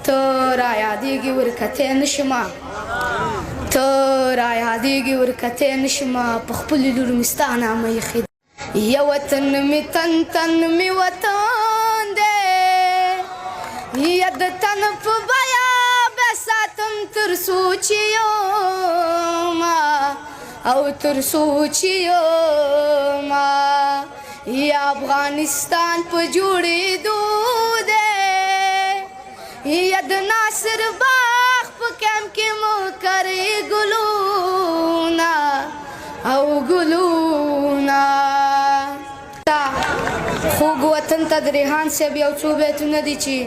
ته را یادېږي ورکتې نه شمه ته را یادېږي ورکتې نه شمه په خپلو لور مې ستا نامه ایښې یا وطن مې تن مې وطن دی یا د تن په بیه به ساتم تر څو چې یمه او تر څو چې یمه یا افغانستان په جوړېدو دی یا د ناصر باغ په کیمپ کې مو کرې ګلونه او ګلونه خوږ وطن ته د ریحان صاحب یو څو بیتونه دي چې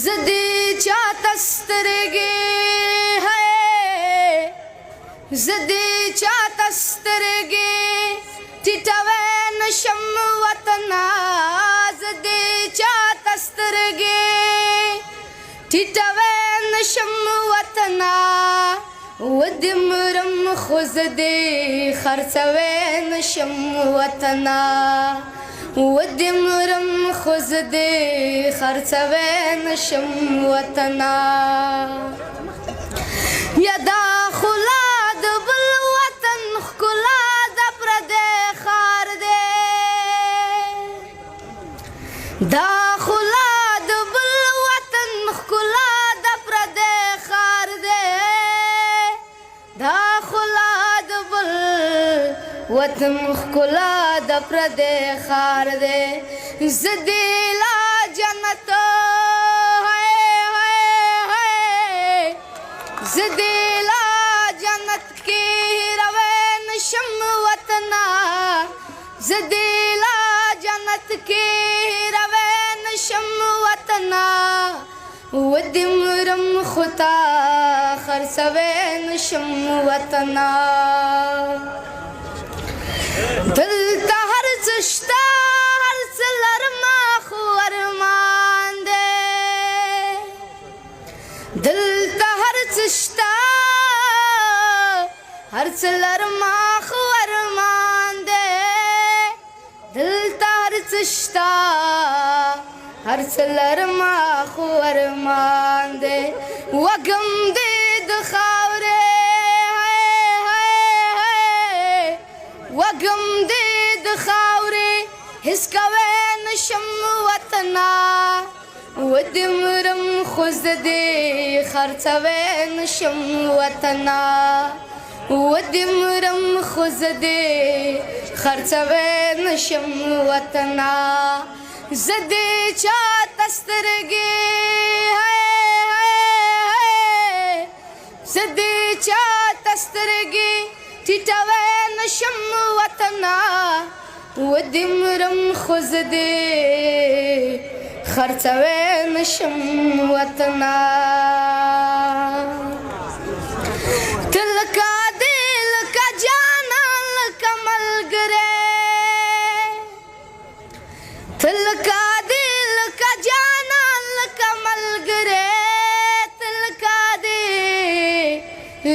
زه دې چاته سترګې زه دې چاته سترګې ټیټوی نشم وطنه زه دې چاته سترګې ټیټوی نشم وطنه ودې مرم خو زه دې خرڅوی نشم وطنه ودې مرم خو زه دې خرڅوی نشم وطنه یا دا خلا د بل وطن ښکلا د پردی ښار دی دا خلا د بل وطن ښکلا د پردی ښار دی دا خلا د بل وطن ښکلا د پردی ښار دی زه دې لا جنت زه دې لا جنت کې هیروی نشم وطنه زه دې لا جنت کې هیروی نشم وطنه ودې مرم خو تا خرڅوی نشم وطنه دلته هر څه شته هر څه لرمه خو ارمان دی دلته هر څه شته هر څه لرمه خو ارمان دی دلته هر څه شته هر څه لرمه خو ارمان دی وږم دې د خاورې وږم دې د خاورې هېڅ کوی نشم وطنه ودې مرم خو زه دې خرڅوی نشم وطنه ودې مرم خو زه دې خرڅوی نشم وطنه زه دې چاته سترګې زه دې چاته سترګې ټیټوی نشم وطنه ودې مرم خو زه دې خرڅوی نشم وطنه ته لکه دې لکه جانان لکه ملګری ته لکه دې لکه جانان لکه ملګری ته لکه دې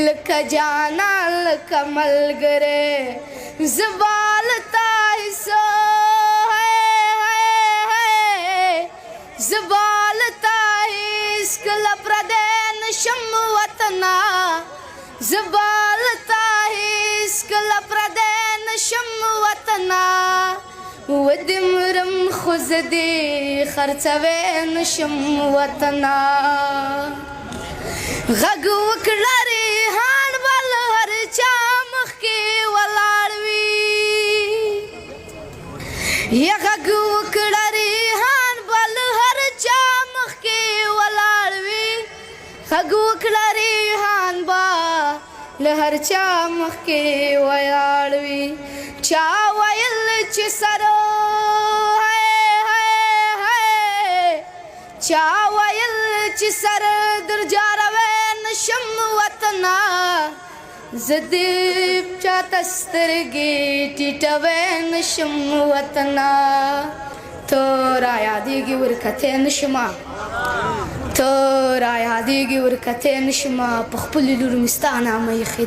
لکه جانان لکه ملګری زبال تایسو زبال تایس کله پردی نشم وطنه زبال تایس کله پردی نشم وطنه ودې مرم خو زه دې خرڅوی نشم وطنه غږ وکړه ریحان بل هر چا مخکې ولاړ وي یا غږ وکړه ریحان بل هر چا مخکې ولاړ وي غږ وکړه ریحان به له هر چا مخکې ولاړ وي چا ویل چې سره چا ویل چې سر در جاروی نشم وطنه زه دې چاته سترګې ټیټوی نشم وطنه ته را یادېږي ورکتې نه شمه ته را یادېږي ورکتې نه شمه په خپلو لور مې ستا نامه ایښې